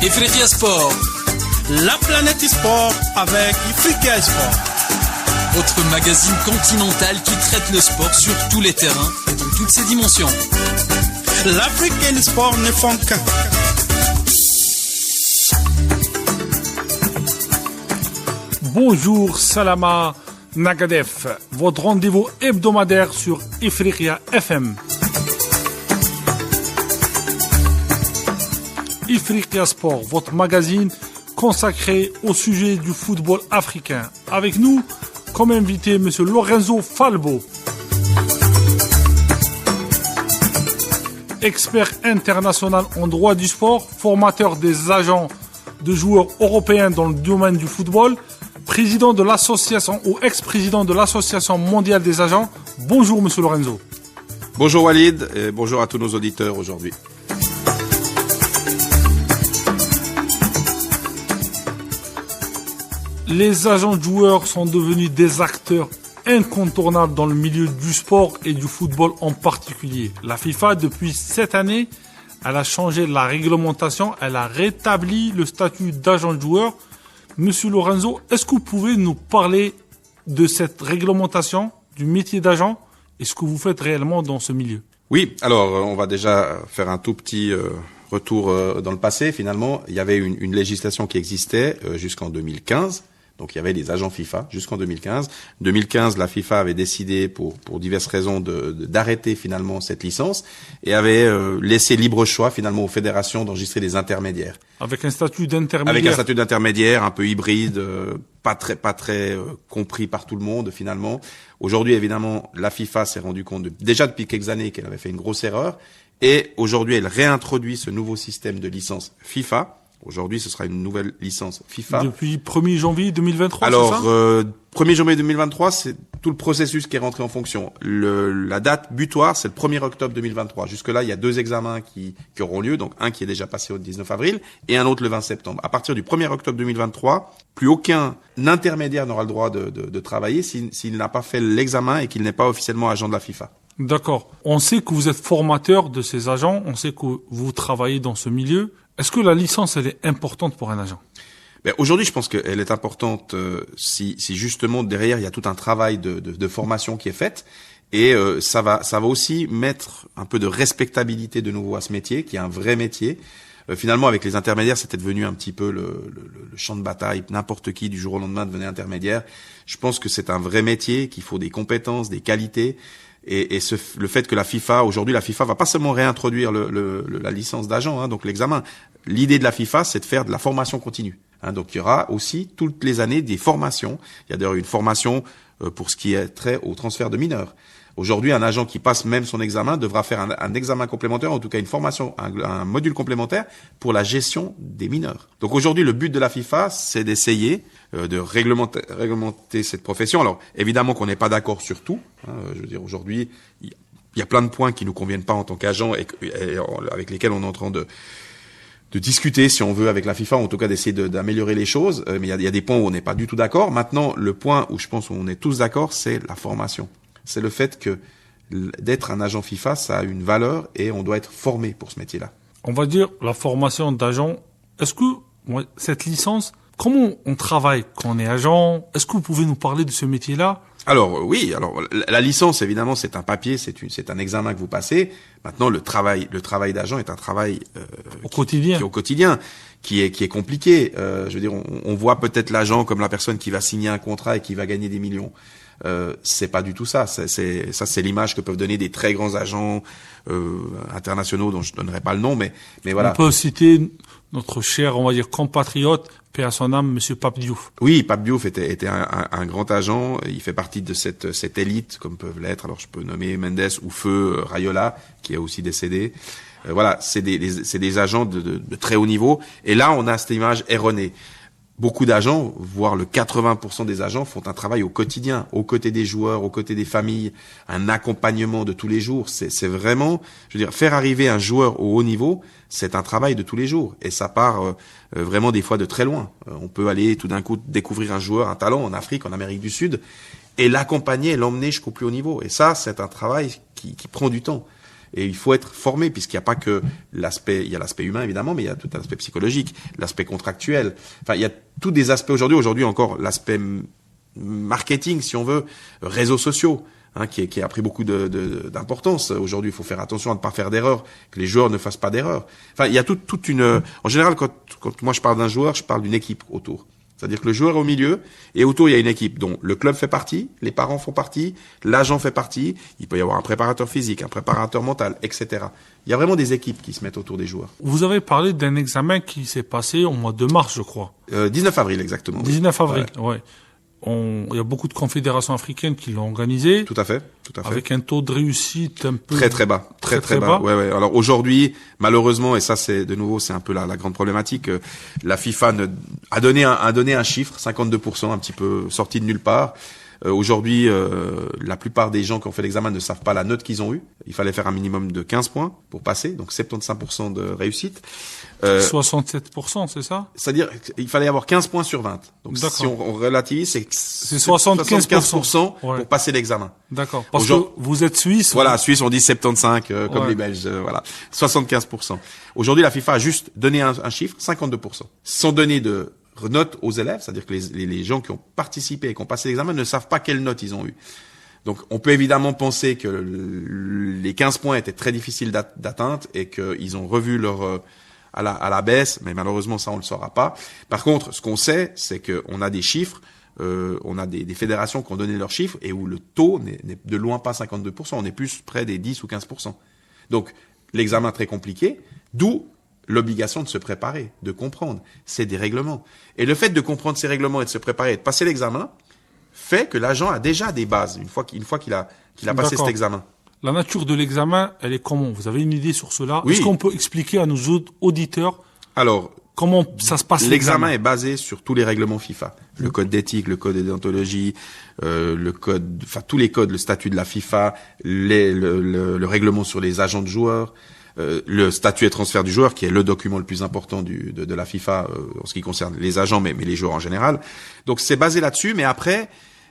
Ifriqiya Sport, la planète sport avec Ifriqiya Sport. Votre magazine continental qui traite le sport sur tous les terrains et dans toutes ses dimensions. L'Africain Sport ne font qu'un. Bonjour Salama Nagadef, votre rendez-vous hebdomadaire sur Ifriqiya FM. Ifriqiya Sport, votre magazine consacré au sujet du football africain. Avec nous, comme invité, M. Lorenzo Falbo, expert international en droit du sport, formateur des agents de joueurs européens dans le domaine du football, président de l'association ou ex-président de l'association mondiale des agents. Bonjour M. Lorenzo. Bonjour Walid et bonjour à tous nos auditeurs aujourd'hui. Les agents de joueurs sont devenus des acteurs incontournables dans le milieu du sport et du football en particulier. La FIFA, depuis cette année, elle a changé la réglementation, elle a rétabli le statut d'agent de joueur. Monsieur Lorenzo, est-ce que vous pouvez nous parler de cette réglementation, du métier d'agent et ce que vous faites réellement dans ce milieu? Oui, alors on va déjà faire un tout petit retour dans le passé. Finalement, il y avait une législation qui existait jusqu'en 2015. Donc il y avait des agents FIFA jusqu'en 2015. 2015, la FIFA avait décidé pour diverses raisons d'arrêter finalement cette licence et avait laissé libre choix finalement aux fédérations d'enregistrer des intermédiaires. Avec un statut d'intermédiaire. Avec un statut d'intermédiaire un peu hybride, pas très compris par tout le monde finalement. Aujourd'hui évidemment, la FIFA s'est rendu compte déjà depuis quelques années qu'elle avait fait une grosse erreur et aujourd'hui elle réintroduit ce nouveau système de licence FIFA. Aujourd'hui, ce sera une nouvelle licence FIFA. Depuis 1er janvier 2023, alors, c'est ça 1er janvier 2023, c'est tout le processus qui est rentré en fonction. La date butoir, c'est le 1er octobre 2023. Jusque-là, il y a 2 examens qui auront lieu, donc un qui est déjà passé au 19 avril et un autre le 20 septembre. À partir du 1er octobre 2023, plus aucun intermédiaire n'aura le droit de travailler s'il n'a pas fait l'examen et qu'il n'est pas officiellement agent de la FIFA. D'accord. On sait que vous êtes formateur de ces agents, on sait que vous travaillez dans ce milieu. Est-ce que la licence, elle est importante pour un agent? Aujourd'hui, je pense qu'elle est importante si justement derrière il y a tout un travail de formation qui est fait et ça va aussi mettre un peu de respectabilité de nouveau à ce métier qui est un vrai métier. Finalement, avec les intermédiaires, c'était devenu un petit peu le champ de bataille. N'importe qui du jour au lendemain devenait intermédiaire. Je pense que c'est un vrai métier, qu'il faut des compétences, des qualités. Et le fait que la FIFA va pas seulement réintroduire la licence d'agent, donc l'examen. L'idée de la FIFA, c'est de faire de la formation continue. Donc il y aura aussi toutes les années des formations. Il y a d'ailleurs une formation pour ce qui est trait au transfert de mineurs. Aujourd'hui, un agent qui passe même son examen devra faire un examen complémentaire, en tout cas une formation, un module complémentaire pour la gestion des mineurs. Donc aujourd'hui, le but de la FIFA, c'est d'essayer de réglementer cette profession. Alors évidemment qu'on n'est pas d'accord sur tout. Je veux dire, aujourd'hui, il y a plein de points qui nous conviennent pas en tant qu'agent et avec lesquels on est en train de discuter, si on veut, avec la FIFA, en tout cas d'essayer d'améliorer les choses. Mais il y a des points où on n'est pas du tout d'accord. Maintenant, le point où je pense qu'on est tous d'accord, c'est la formation. C'est le fait que d'être un agent FIFA, ça a une valeur et on doit être formé pour ce métier-là. On va dire la formation d'agent. Est-ce que cette licence, comment on travaille quand on est agent? Est-ce que vous pouvez nous parler de ce métier-là? Alors oui, la licence évidemment c'est un papier, c'est un examen que vous passez. Maintenant le travail d'agent est un travail au quotidien, qui est compliqué. Je veux dire, on voit peut-être l'agent comme la personne qui va signer un contrat et qui va gagner des millions. C'est pas du tout ça. C'est l'image que peuvent donner des très grands agents internationaux dont je donnerai pas le nom, mais voilà. On peut citer notre cher, on va dire, compatriote, paix à son âme, Monsieur Pape Diouf. Oui, Pape Diouf était un grand agent. Il fait partie de cette élite, comme peuvent l'être. Alors, je peux nommer Mendes ou Feu Raiola, qui est aussi décédé. Voilà, c'est des agents de très haut niveau. Et là, on a cette image erronée. Beaucoup d'agents, voire le 80% des agents, font un travail au quotidien, aux côtés des joueurs, aux côtés des familles, un accompagnement de tous les jours. C'est vraiment, je veux dire, faire arriver un joueur au haut niveau, c'est un travail de tous les jours. Et ça part vraiment des fois de très loin. On peut aller tout d'un coup découvrir un joueur, un talent en Afrique, en Amérique du Sud, et l'accompagner et l'emmener jusqu'au plus haut niveau. Et ça, c'est un travail qui prend du temps. Et il faut être formé, puisqu'il n'y a pas que il y a l'aspect humain évidemment, mais il y a tout l'aspect psychologique, l'aspect contractuel. Enfin, il y a tous des aspects aujourd'hui encore l'aspect marketing, si on veut, réseaux sociaux. Qui a pris beaucoup d'importance. Aujourd'hui, il faut faire attention à ne pas faire d'erreurs, que les joueurs ne fassent pas d'erreurs. Enfin, il y a toute une... En général, quand moi je parle d'un joueur, je parle d'une équipe autour. C'est-à-dire que le joueur est au milieu, et autour, il y a une équipe dont le club fait partie, les parents font partie, l'agent fait partie, il peut y avoir un préparateur physique, un préparateur mental, etc. Il y a vraiment des équipes qui se mettent autour des joueurs. Vous avez parlé d'un examen qui s'est passé au mois de mars, je crois. 19 avril, exactement. 19 avril, ouais. Il y a beaucoup de confédérations africaines qui l'ont organisé. Tout à fait. Avec un taux de réussite un peu... Très bas. Très bas. Ouais. Alors aujourd'hui, malheureusement, et ça c'est un peu la grande problématique, la FIFA a donné un chiffre, 52%, un petit peu sorti de nulle part. Aujourd'hui, la plupart des gens qui ont fait l'examen ne savent pas la note qu'ils ont eue. Il fallait faire un minimum de 15 points pour passer, donc 75% de réussite. 67%, c'est ça? C'est-à-dire qu'il fallait avoir 15 points sur 20. Donc si on relativise, c'est 75% pour passer l'examen. D'accord. Parce que vous êtes suisse. Voilà, Suisse, on dit 75 comme les Belges. Voilà, 75%. Aujourd'hui, la FIFA a juste donné un chiffre, 52%. Sans donner de notes aux élèves, c'est-à-dire que les gens qui ont participé et qui ont passé l'examen ne savent pas quelle note ils ont eu. Donc, on peut évidemment penser que les 15 points étaient très difficiles d'atteinte et qu'ils ont revu leur à la baisse, mais malheureusement ça on le saura pas. Par contre, ce qu'on sait, c'est que on a des chiffres, on a des fédérations qui ont donné leurs chiffres et où le taux n'est de loin pas 52%, on est plus près des 10 ou 15%. Donc, l'examen très compliqué, d'où l'obligation de se préparer, de comprendre. C'est des règlements. Et le fait de comprendre ces règlements et de se préparer et de passer l'examen fait que l'agent a déjà des bases une fois qu'il a passé cet examen. La nature de l'examen, elle est comment? Vous avez une idée sur cela? Oui. Est-ce qu'on peut expliquer à nos auditeurs alors comment ça se passe? L'examen est basé sur tous les règlements FIFA. Le code d'éthique, le code de déontologie, tous les codes, le statut de la FIFA, le règlement sur les agents de joueurs, le statut et transfert du joueur, qui est le document le plus important de la FIFA en ce qui concerne les agents, mais les joueurs en général. Donc c'est basé là-dessus, mais après,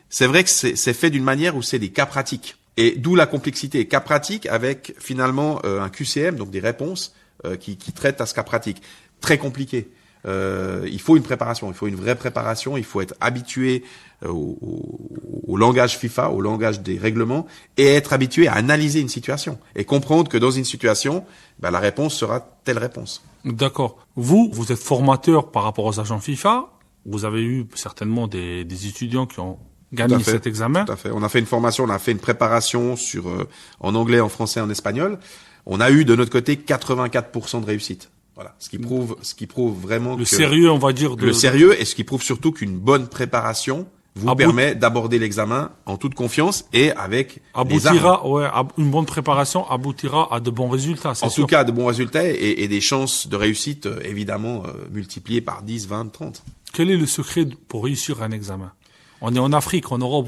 c'est vrai que c'est fait d'une manière où c'est des cas pratiques. Et d'où la complexité. Cas pratique avec finalement un QCM, donc des réponses qui traitent à ce cas pratique. Très compliqué. Il faut une préparation, il faut une vraie préparation, il faut être habitué au langage FIFA, au langage des règlements, et être habitué à analyser une situation et comprendre que dans une situation, la réponse sera telle réponse. D'accord. Vous êtes formateur par rapport aux agents FIFA. Vous avez eu certainement des étudiants qui ont gagné cet examen. Tout à fait. On a fait une formation, on a fait une préparation en anglais, en français, en espagnol. On a eu de notre côté 84% de réussite. Voilà, ce qui prouve vraiment le sérieux, on va dire. Le sérieux, et ce qui prouve surtout qu'une bonne préparation vous permet d'aborder l'examen en toute confiance et avec une bonne préparation aboutira à de bons résultats, c'est sûr. En tout cas, de bons résultats et des chances de réussite, évidemment, multipliées par 10, 20, 30. Quel est le secret pour réussir un examen? On est en Afrique, en Europe,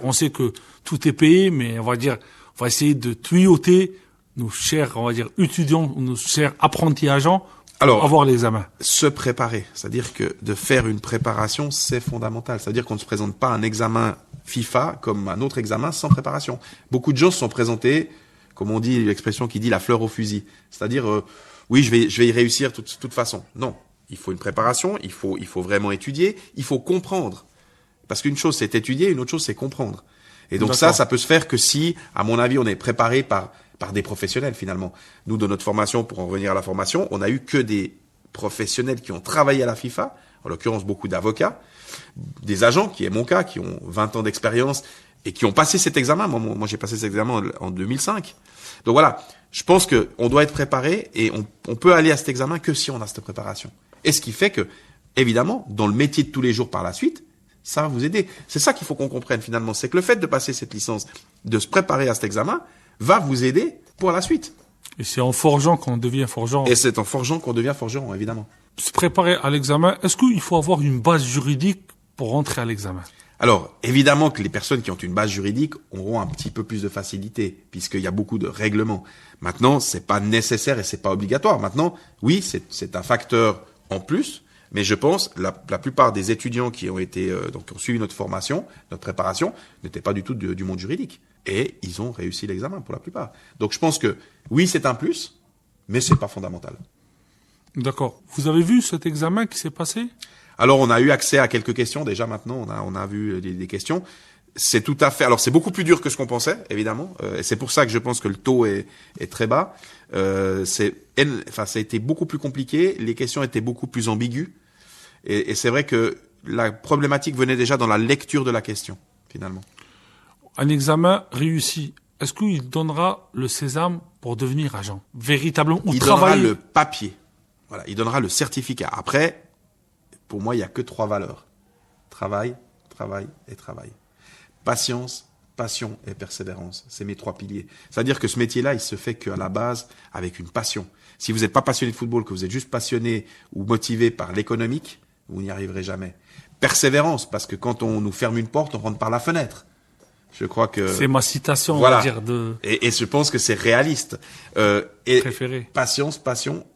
on sait que tout est payé, mais on va essayer de tuyauter nos chers, on va dire, étudiants, nos chers apprentis agents, pour avoir l'examen. Se préparer. C'est-à-dire que de faire une préparation, c'est fondamental. C'est-à-dire qu'on ne se présente pas un examen FIFA comme un autre examen sans préparation. Beaucoup de gens se sont présentés, comme on dit, l'expression qui dit la fleur au fusil. C'est-à-dire, oui, je vais y réussir de toute façon. Non. Il faut une préparation, il faut vraiment étudier, il faut comprendre. Parce qu'une chose, c'est étudier, une autre chose, c'est comprendre. Et donc ça peut se faire que si, à mon avis, on est préparé par des professionnels, finalement. Nous, de notre formation, pour en revenir à la formation, on a eu que des professionnels qui ont travaillé à la FIFA, en l'occurrence beaucoup d'avocats, des agents, qui est mon cas, qui ont 20 ans d'expérience et qui ont passé cet examen. Moi, j'ai passé cet examen en 2005. Donc voilà, je pense que on doit être préparé et on peut aller à cet examen que si on a cette préparation. Et ce qui fait que, évidemment, dans le métier de tous les jours par la suite, ça va vous aider. C'est ça qu'il faut qu'on comprenne finalement, c'est que le fait de passer cette licence, de se préparer à cet examen, va vous aider pour la suite. Et c'est en forgeant qu'on devient forgeron. Et c'est en forgeant qu'on devient forgeron, évidemment. Se préparer à l'examen, est-ce qu'il faut avoir une base juridique pour rentrer à l'examen? Alors, évidemment que les personnes qui ont une base juridique auront un petit peu plus de facilité, puisqu'il y a beaucoup de règlements. Maintenant, c'est pas nécessaire et c'est pas obligatoire. Maintenant, oui, c'est un facteur en plus, mais je pense la plupart des étudiants qui ont été qui ont suivi notre formation, notre préparation, n'étaient pas du tout du monde juridique. Et ils ont réussi l'examen pour la plupart. Donc je pense que oui, c'est un plus, mais c'est pas fondamental. D'accord. Vous avez vu cet examen qui s'est passé? Alors on a eu accès à quelques questions déjà maintenant. On a vu des questions. C'est tout à fait. Alors c'est beaucoup plus dur que ce qu'on pensait, évidemment. Et c'est pour ça que je pense que le taux est très bas. Ça a été beaucoup plus compliqué. Les questions étaient beaucoup plus ambiguës. Et c'est vrai que la problématique venait déjà dans la lecture de la question, finalement. Un examen réussi, est-ce qu'il donnera le sésame pour devenir agent véritablement ou il travailler? donnera le papier. Voilà, il donnera le certificat. Après, pour moi, il y a que 3 valeurs. Travail, travail et travail. Patience, passion et persévérance. C'est mes 3 piliers. C'est-à-dire que ce métier-là, il se fait qu'à la base avec une passion. Si vous n'êtes pas passionné de football, que vous êtes juste passionné ou motivé par l'économique, vous n'y arriverez jamais. Persévérance, parce que quand on nous ferme une porte, on rentre par la fenêtre. Je crois que c'est ma citation, voilà. On va dire de. Et je pense que c'est réaliste. Préféré. Patience, passion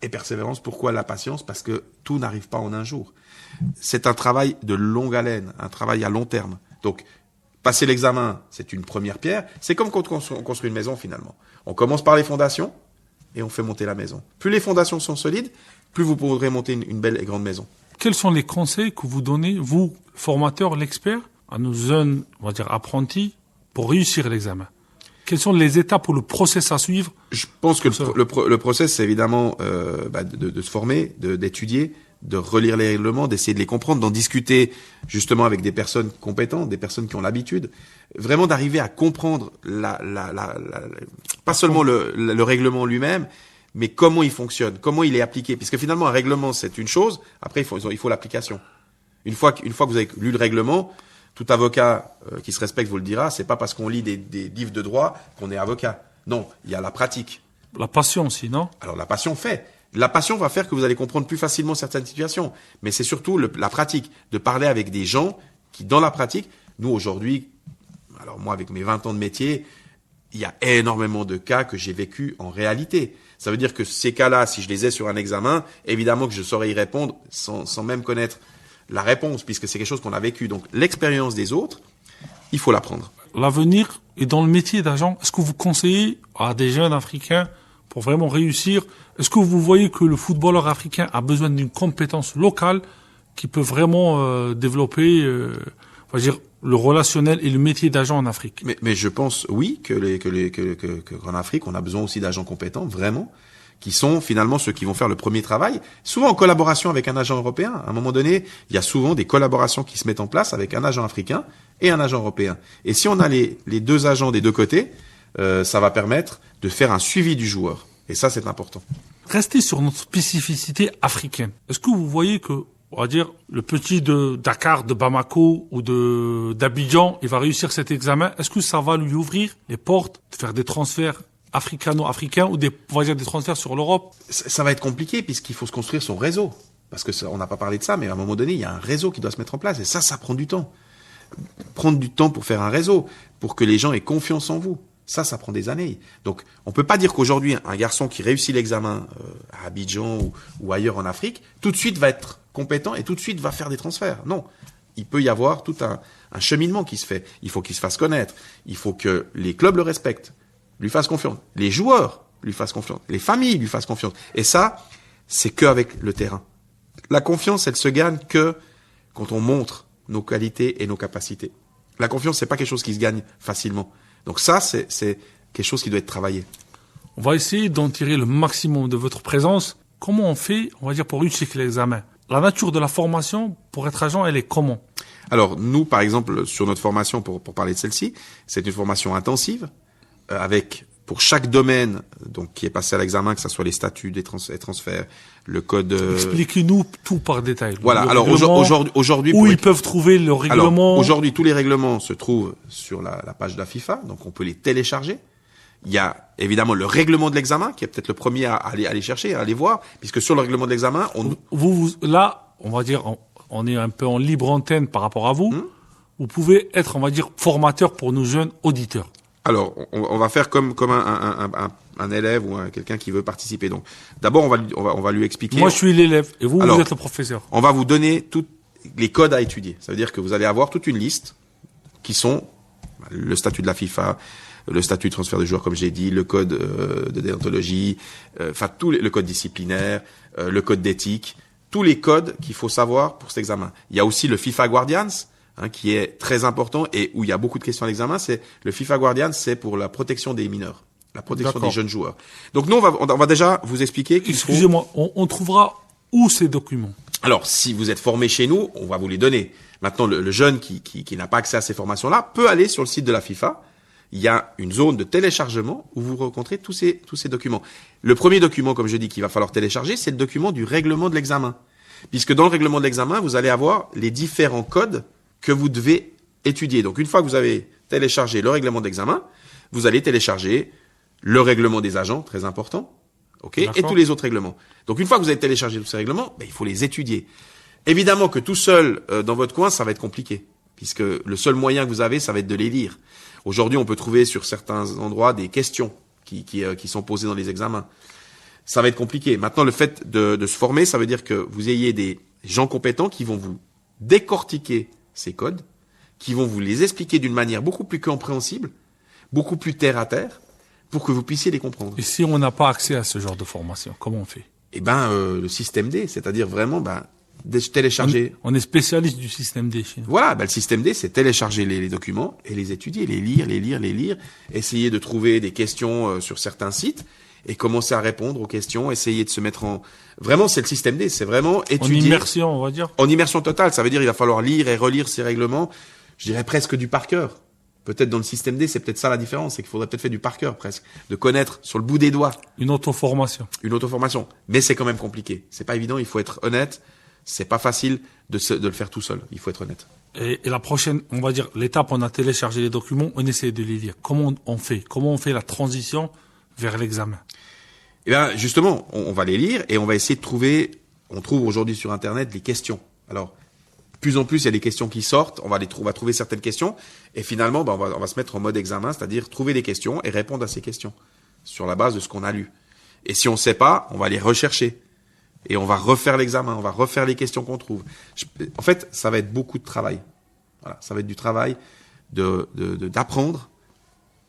et persévérance. Pourquoi la patience? Parce que tout n'arrive pas en un jour. C'est un travail de longue haleine, un travail à long terme. Donc, passer l'examen, c'est une première pierre. C'est comme quand on construit une maison finalement. On commence par les fondations et on fait monter la maison. Plus les fondations sont solides, plus vous pourrez monter une belle et grande maison. Quels sont les conseils que vous donnez, vous, formateur, l'expert, à nos jeunes, on va dire apprentis, pour réussir l'examen? Quelles sont les étapes ou le process à suivre? Je pense que le process, c'est évidemment de se former, d'étudier, de relire les règlements, d'essayer de les comprendre, d'en discuter justement avec des personnes compétentes, des personnes qui ont l'habitude, vraiment d'arriver à comprendre pas seulement le règlement lui-même, mais comment il fonctionne, comment il est appliqué. Puisque finalement, un règlement, c'est une chose, après, il faut l'application. Une fois que vous avez lu le règlement, tout avocat qui se respecte vous le dira, c'est pas parce qu'on lit des livres de droit qu'on est avocat. Non, il y a la pratique. La passion aussi, non? Alors la passion fait. La passion va faire que vous allez comprendre plus facilement certaines situations. Mais c'est surtout la pratique, de parler avec des gens qui, dans la pratique, nous aujourd'hui, alors moi avec mes 20 ans de métier, il y a énormément de cas que j'ai vécu en réalité. Ça veut dire que ces cas-là, si je les ai sur un examen, évidemment que je saurais y répondre sans même connaître la réponse, puisque c'est quelque chose qu'on a vécu. Donc l'expérience des autres, il faut l'apprendre. L'avenir est dans le métier d'agent. Est-ce que vous conseillez à des jeunes Africains pour vraiment réussir? Est-ce que vous voyez que le footballeur africain a besoin d'une compétence locale qui peut vraiment développer, on va dire, le relationnel et le métier d'agent en Afrique? Mais je pense, oui, qu'en Afrique, on a besoin aussi d'agents compétents, vraiment, qui sont finalement ceux qui vont faire le premier travail, souvent en collaboration avec un agent européen. À un moment donné, il y a souvent des collaborations qui se mettent en place avec un agent africain et un agent européen. Et si on a les 2 agents des 2 côtés, ça va permettre de faire un suivi du joueur. Et ça, c'est important. Restez sur notre spécificité africaine. Est-ce que vous voyez que, on va dire, le petit de Dakar, de Bamako ou d'Abidjan, il va réussir cet examen? Est-ce que ça va lui ouvrir les portes de faire des transferts africano-africains ou on va dire des transferts sur l'Europe? Ça va être compliqué puisqu'il faut se construire son réseau. Parce que on n'a pas parlé de ça, mais à un moment donné, il y a un réseau qui doit se mettre en place. Et ça prend du temps. Prendre du temps pour faire un réseau, pour que les gens aient confiance en vous. Ça prend des années. Donc, on peut pas dire qu'aujourd'hui, un garçon qui réussit l'examen à Abidjan ou ailleurs en Afrique, tout de suite va être compétent et tout de suite va faire des transferts. Non. Il peut y avoir tout un cheminement qui se fait. Il faut qu'il se fasse connaître. Il faut que les clubs le respectent, lui fassent confiance. Les joueurs lui fassent confiance. Les familles lui fassent confiance. Et ça, c'est qu'avec le terrain. La confiance, elle se gagne que quand on montre nos qualités et nos capacités. La confiance, c'est pas quelque chose qui se gagne facilement. Donc ça, c'est quelque chose qui doit être travaillé. On va essayer d'en tirer le maximum de votre présence. Comment on fait, on va dire, pour réussir l'examen? La nature de la formation pour être agent, elle est comment? Alors, nous, par exemple, sur notre formation, pour parler de celle-ci, c'est une formation intensive, avec, pour chaque domaine, donc, qui est passé à l'examen, que ce soit les statuts, les transferts, le code... Expliquez-nous tout par détail. Voilà. Alors, aujourd'hui... Où ils peuvent trouver le règlement? Alors, aujourd'hui, tous les règlements se trouvent sur la page de la FIFA, donc on peut les télécharger. Il y a évidemment le règlement de l'examen, qui est peut-être le premier à aller chercher, à aller voir, puisque sur le règlement de l'examen, là, on va dire, on est un peu en libre antenne par rapport à vous. Vous pouvez être, on va dire, formateur pour nos jeunes auditeurs. Alors, on va faire comme un élève ou quelqu'un qui veut participer. Donc, d'abord, on va lui expliquer. Moi, je suis l'élève et vous êtes le professeur. On va vous donner tous les codes à étudier. Ça veut dire que vous allez avoir toute une liste qui sont Le statut de la FIFA, le statut de transfert de joueurs, comme j'ai dit, le code de déontologie, le code disciplinaire, le code d'éthique, tous les codes qu'il faut savoir pour cet examen. Il y a aussi le FIFA Guardians, qui est très important et où il y a beaucoup de questions à l'examen. C'est le FIFA Guardians, c'est pour la protection des mineurs, la protection des jeunes joueurs. Donc nous, on va déjà vous expliquer qu'il faut... Excusez-moi, on trouvera où ces documents? Alors, si vous êtes formé chez nous, on va vous les donner. Maintenant, le jeune qui n'a pas accès à ces formations-là peut aller sur le site de la FIFA. Il y a une zone de téléchargement où vous rencontrez tous ces documents. Le premier document, comme je dis, qu'il va falloir télécharger, c'est le document du règlement de l'examen. Puisque dans le règlement de l'examen, vous allez avoir les différents codes que vous devez étudier. Donc, une fois que vous avez téléchargé le règlement d'examen, vous allez télécharger le règlement des agents, très important, et tous les autres règlements. Donc, une fois que vous avez téléchargé tous ces règlements, il faut les étudier. Évidemment que tout seul, dans votre coin, ça va être compliqué, puisque le seul moyen que vous avez, ça va être de les lire. Aujourd'hui, on peut trouver sur certains endroits des questions qui sont posées dans les examens. Ça va être compliqué. Maintenant, le fait de se former, ça veut dire que vous ayez des gens compétents qui vont vous décortiquer ces codes, qui vont vous les expliquer d'une manière beaucoup plus compréhensible, beaucoup plus terre à terre, pour que vous puissiez les comprendre. Et si on n'a pas accès à ce genre de formation, comment on fait? Le système D, c'est-à-dire vraiment télécharger. On est spécialiste du système D chez nous. Voilà, le système D, c'est télécharger les documents et les étudier, les lire, essayer de trouver des questions sur certains sites et commencer à répondre aux questions, essayer de se mettre en... Vraiment, c'est le système D, c'est vraiment étudier... En immersion, on va dire. En immersion totale, ça veut dire il va falloir lire et relire ces règlements, je dirais presque du par cœur. Peut-être dans le système D, c'est peut-être ça la différence, c'est qu'il faudrait peut-être faire du par cœur presque, de connaître sur le bout des doigts. Une auto-formation. Mais c'est quand même compliqué. C'est pas évident, il faut être honnête. C'est pas facile de le faire tout seul. Il faut être honnête. Et la prochaine, on va dire, l'étape, on a téléchargé les documents, on essaie de les lire. Comment on fait? Comment on fait la transition vers l'examen? Eh bien, justement, on va les lire et on va essayer de trouver, on trouve aujourd'hui sur Internet les questions. Alors, de plus en plus, il y a des questions qui sortent, on va trouver certaines questions et finalement, on va se mettre en mode examen, c'est-à-dire trouver des questions et répondre à ces questions sur la base de ce qu'on a lu. Et si on ne sait pas, on va les rechercher. Et on va refaire l'examen, on va refaire les questions qu'on trouve. En fait, ça va être beaucoup de travail. Voilà, ça va être du travail d'apprendre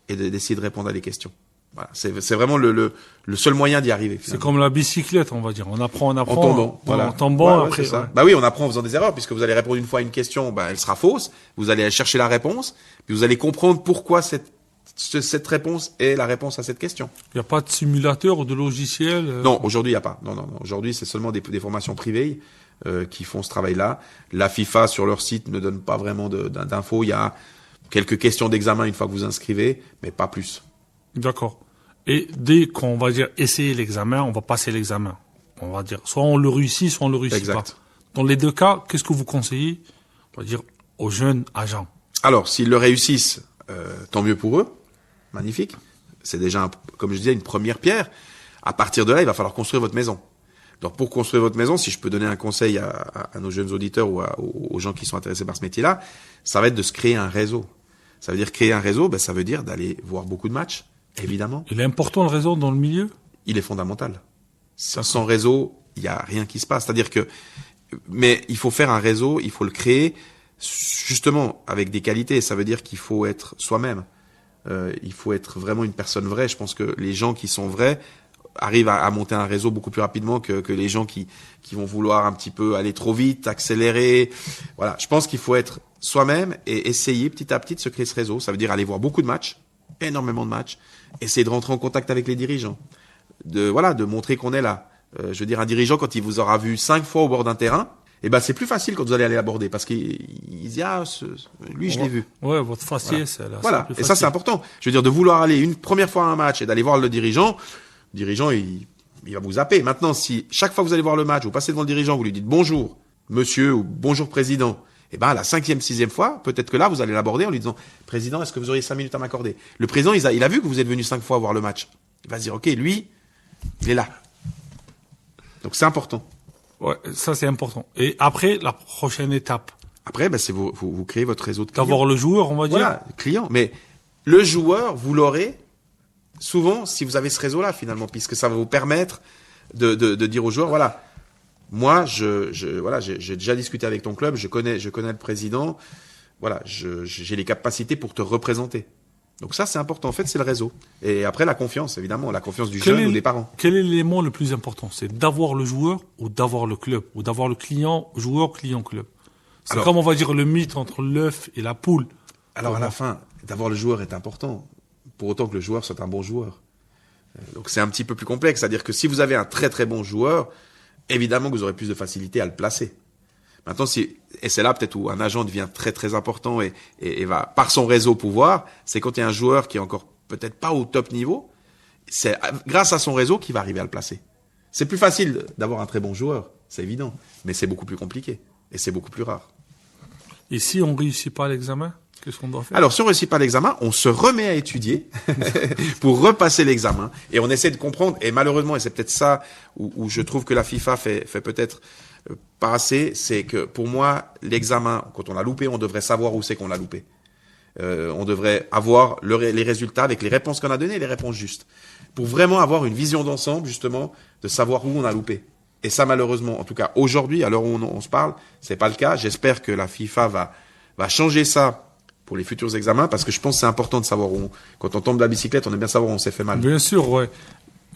et d'essayer de répondre à des questions. Voilà, c'est vraiment le seul moyen d'y arriver. C'est comme la bicyclette, on va dire. On apprend. En tombant. En tombant, après. C'est ça. Oui, on apprend en faisant des erreurs, puisque vous allez répondre une fois à une question, elle sera fausse. Vous allez chercher la réponse, puis vous allez comprendre pourquoi cette réponse est la réponse à cette question. Il n'y a pas de simulateur ou de logiciel Non, aujourd'hui, il n'y a pas. Non. Aujourd'hui, c'est seulement des formations privées qui font ce travail-là. La FIFA, sur leur site, ne donne pas vraiment d'infos. Il y a quelques questions d'examen une fois que vous inscrivez, mais pas plus. D'accord. Et dès qu'on va dire essayer l'examen, on va passer l'examen. On va dire soit on le réussit, soit on le réussit pas. Dans les deux cas, qu'est-ce que vous conseillez, on va dire, aux jeunes agents? Alors, s'ils le réussissent, tant mieux pour eux. Magnifique. C'est déjà, comme je disais, une première pierre. À partir de là, il va falloir construire votre maison. Donc, pour construire votre maison, si je peux donner un conseil à nos jeunes auditeurs ou aux gens qui sont intéressés par ce métier-là, ça va être de se créer un réseau. Ça veut dire créer un réseau, ça veut dire d'aller voir beaucoup de matchs, évidemment. Il est important, le réseau, dans le milieu? Il est fondamental. Sans réseau, il n'y a rien qui se passe. C'est-à-dire que, mais il faut faire un réseau, il faut le créer, justement, avec des qualités. Ça veut dire qu'il faut être soi-même. Il faut être vraiment une personne vraie. Je pense que les gens qui sont vrais arrivent à monter un réseau beaucoup plus rapidement que les gens qui vont vouloir un petit peu aller trop vite, accélérer. Voilà. Je pense qu'il faut être soi-même et essayer petit à petit de se créer ce réseau. Ça veut dire aller voir beaucoup de matchs, énormément de matchs, essayer de rentrer en contact avec les dirigeants, de montrer qu'on est là. Je veux dire, un dirigeant, quand il vous aura vu 5 fois au bord d'un terrain, c'est plus facile quand vous allez aller l'aborder parce qu'il dit lui je l'ai vu. Ouais, votre faciès. Voilà. Et ça c'est important. Je veux dire, de vouloir aller une première fois à un match et d'aller voir le dirigeant il va vous zapper. Maintenant, si chaque fois que vous allez voir le match, vous passez devant le dirigeant, vous lui dites bonjour monsieur ou bonjour président, à la 5e, 6e fois, peut-être que là vous allez l'aborder en lui disant président, est-ce que vous auriez 5 minutes à m'accorder? Le président il a vu que vous êtes venu 5 fois voir le match. Il va se dire ok, lui il est là. Donc c'est important. Ouais, ça c'est important. Et après, la prochaine étape. Après, c'est vous créez votre réseau de clients. D'avoir le joueur, on va dire. Voilà, client. Mais le joueur, vous l'aurez souvent si vous avez ce réseau-là finalement, puisque ça va vous permettre de dire aux joueurs, voilà, moi, j'ai déjà discuté avec ton club, je connais le président, voilà, j'ai les capacités pour te représenter. Donc ça, c'est important. En fait, c'est le réseau. Et après, la confiance, évidemment, la confiance du jeune ou des parents. Quel est l'élément le plus important? C'est d'avoir le joueur ou d'avoir le club? Ou d'avoir le client, joueur, client, club? C'est Alors, comme on va dire le mythe entre l'œuf et la poule. Alors à la fin, d'avoir le joueur est important, pour autant que le joueur soit un bon joueur. Donc c'est un petit peu plus complexe, c'est-à-dire que si vous avez un très très bon joueur, évidemment que vous aurez plus de facilité à le placer. Maintenant, et c'est là peut-être où un agent devient très très important et va par son réseau pouvoir, c'est quand il y a un joueur qui est encore peut-être pas au top niveau, c'est grâce à son réseau qu'il va arriver à le placer. C'est plus facile d'avoir un très bon joueur, c'est évident, mais c'est beaucoup plus compliqué et c'est beaucoup plus rare. Et si on réussit pas l'examen, qu'est-ce qu'on doit faire? Alors, si on réussit pas l'examen, on se remet à étudier pour repasser l'examen et on essaie de comprendre. Et malheureusement, et c'est peut-être ça où je trouve que la FIFA fait peut-être pas assez, c'est que pour moi, l'examen, quand on l'a loupé, on devrait savoir où c'est qu'on l'a loupé. On devrait avoir les résultats avec les réponses qu'on a données et les réponses justes. Pour vraiment avoir une vision d'ensemble, justement, de savoir où on a loupé. Et ça, malheureusement, en tout cas aujourd'hui, à l'heure où on se parle, c'est pas le cas. J'espère que la FIFA va changer ça pour les futurs examens, parce que je pense que c'est important de savoir quand on tombe de la bicyclette, on aime bien savoir où on s'est fait mal. Bien sûr, ouais.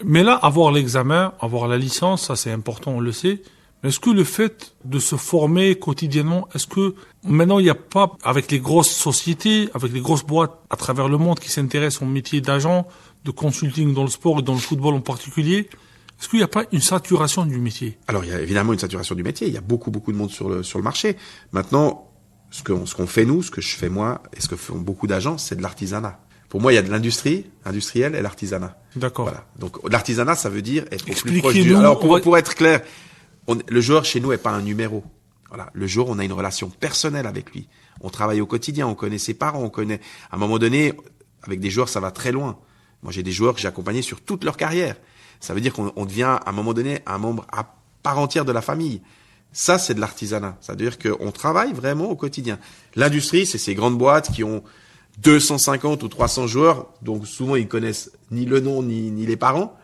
Mais là, avoir l'examen, avoir la licence, ça c'est important, on le sait. Mais est-ce que le fait de se former quotidiennement, est-ce que maintenant il n'y a pas, avec les grosses sociétés, avec les grosses boîtes à travers le monde qui s'intéressent au métier d'agent, de consulting dans le sport et dans le football en particulier, est-ce qu'il n'y a pas une saturation du métier? Alors, il y a évidemment une saturation du métier. Il y a beaucoup de monde sur le marché. Maintenant, ce qu'on fait nous, ce que je fais moi, et ce que font beaucoup d'agents, c'est de l'artisanat. Pour moi, il y a de l'industrie, industrielle et l'artisanat. D'accord. Voilà. Donc, l'artisanat, ça veut dire être au plus proche Expliquez-nous. Alors, pour être clair, le joueur chez nous est pas un numéro. Voilà. Le joueur, on a une relation personnelle avec lui. On travaille au quotidien, on connaît ses parents, à un moment donné, avec des joueurs, ça va très loin. Moi, j'ai des joueurs que j'ai accompagnés sur toute leur carrière. Ça veut dire qu'on devient, à un moment donné, un membre à part entière de la famille. Ça, c'est de l'artisanat. Ça veut dire qu'on travaille vraiment au quotidien. L'industrie, c'est ces grandes boîtes qui ont 250 ou 300 joueurs, donc souvent ils connaissent ni le nom ni les parents.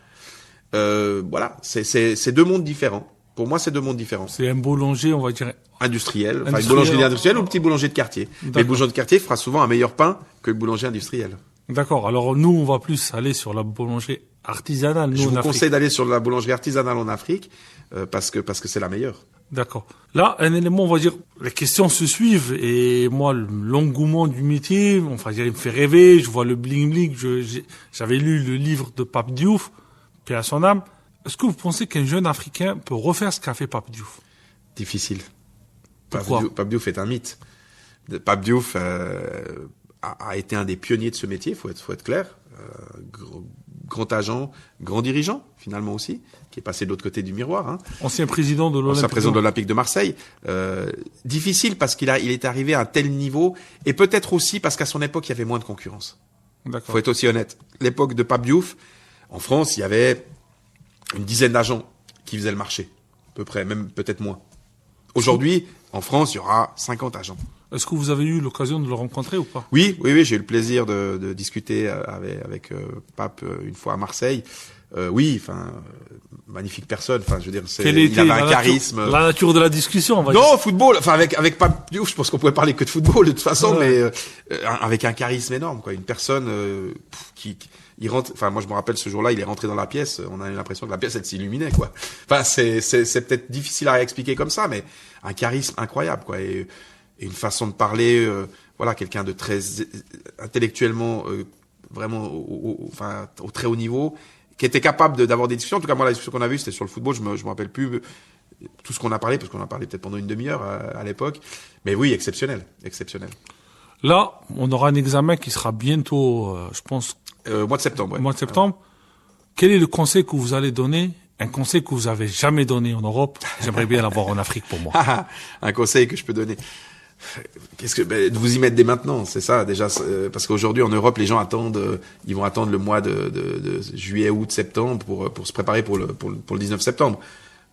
Voilà, c'est deux mondes différents. Pour moi, c'est deux mondes différents. C'est un boulanger, on va dire industriel, enfin une boulangerie industrielle ou un petit boulanger de quartier. Mais le boulanger de quartier fera souvent un meilleur pain que le boulanger industriel. D'accord. Alors nous, on va plus aller sur la boulangerie artisanale. Je vous conseille d'aller sur la boulangerie artisanale en Afrique parce que c'est la meilleure. D'accord. Là, un élément, on va dire, les questions se suivent et moi, l'engouement du métier, enfin, il me fait rêver. Je vois le bling bling. J'avais lu le livre de Pape Diouf, paix à son âme. Est-ce que vous pensez qu'un jeune Africain peut refaire ce qu'a fait Pape Diouf? Difficile. Pourquoi? Pape Diouf est un mythe. Pape Diouf a été un des pionniers de ce métier, faut être clair. Grand agent, grand dirigeant, finalement aussi, qui est passé de l'autre côté du miroir. Hein. Ancien président de l'Olympique. Ancien président de l'Olympique de Marseille. Difficile parce il est arrivé à un tel niveau, et peut-être aussi parce qu'à son époque, il y avait moins de concurrence. D'accord. Faut être aussi honnête. L'époque de Pape Diouf, en France, il y avait une dizaine d'agents qui faisaient le marché. À peu près, même peut-être moins. Aujourd'hui, en France, il y aura 50 agents. Est-ce que vous avez eu l'occasion de le rencontrer ou pas? Oui, j'ai eu le plaisir de discuter avec Pape une fois à Marseille. Oui, enfin, magnifique personne. Enfin, je veux dire, il avait un charisme. La nature de la discussion, on va dire. Non, football. Enfin, avec Pape Diouf, je pense qu'on pouvait parler que de football de toute façon, ouais. Mais avec un charisme énorme, quoi. Une personne il rentre. Enfin, moi, je me rappelle ce jour-là, il est rentré dans la pièce. On a eu l'impression que la pièce elle s'illuminait, quoi. Enfin, c'est peut-être difficile à expliquer comme ça, mais un charisme incroyable, quoi. Et une façon de parler, voilà, quelqu'un de très intellectuellement vraiment au très haut niveau, qui était capable d'avoir des discussions. En tout cas, moi, la discussion qu'on a vue, c'était sur le football. Je me rappelle plus tout ce qu'on a parlé, parce qu'on a parlé peut-être pendant une demi-heure à l'époque. Mais oui, exceptionnel. Là, on aura un examen qui sera bientôt, je pense, mois de septembre. Ouais. Mois de septembre. Quel est le conseil que vous allez donner? Un conseil que vous avez jamais donné en Europe. J'aimerais bien l'avoir en Afrique pour moi. Un conseil que je peux donner. De vous y mettre dès maintenant, c'est ça déjà, parce qu'aujourd'hui en Europe les gens attendent, ils vont attendre le mois de juillet, août, septembre pour se préparer pour le 19 septembre.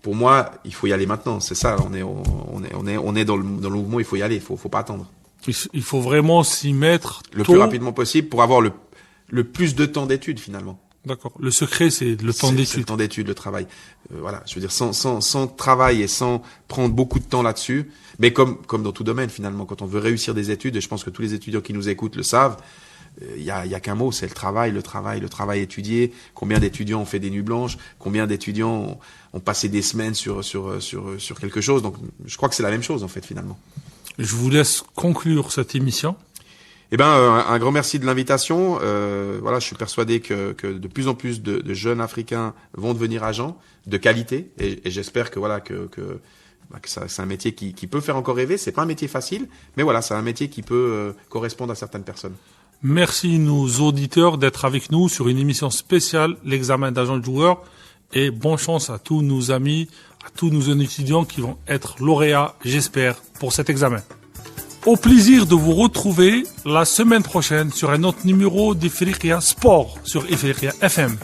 Pour moi, il faut y aller maintenant, c'est ça. On est dans le mouvement, il faut y aller, il faut pas attendre. Il faut vraiment s'y mettre le plus rapidement possible pour avoir le plus de temps d'études finalement. D'accord. Le secret, c'est le temps C'est d'étude. le temps d'étude, le travail. Voilà, je veux dire, sans travail et sans prendre beaucoup de temps là-dessus, mais comme dans tout domaine finalement, quand on veut réussir des études, et je pense que tous les étudiants qui nous écoutent le savent, il y a qu'un mot, c'est le travail étudié. Combien d'étudiants ont fait des nuits blanches, combien d'étudiants ont passé des semaines sur quelque chose. Donc, je crois que c'est la même chose en fait finalement. Je vous laisse conclure cette émission. Eh ben, un grand merci de l'invitation. Voilà, je suis persuadé que de plus en plus de jeunes Africains vont devenir agents de qualité, et j'espère que voilà que c'est un métier qui peut faire encore rêver. C'est pas un métier facile, mais voilà, c'est un métier qui peut correspondre à certaines personnes. Merci nos auditeurs d'être avec nous sur une émission spéciale, l'examen d'agent de joueur, et bonne chance à tous nos amis, à tous nos étudiants qui vont être lauréats, j'espère, pour cet examen. Au plaisir de vous retrouver la semaine prochaine sur un autre numéro d'Ifriqiya Sport sur Ifriqiya FM.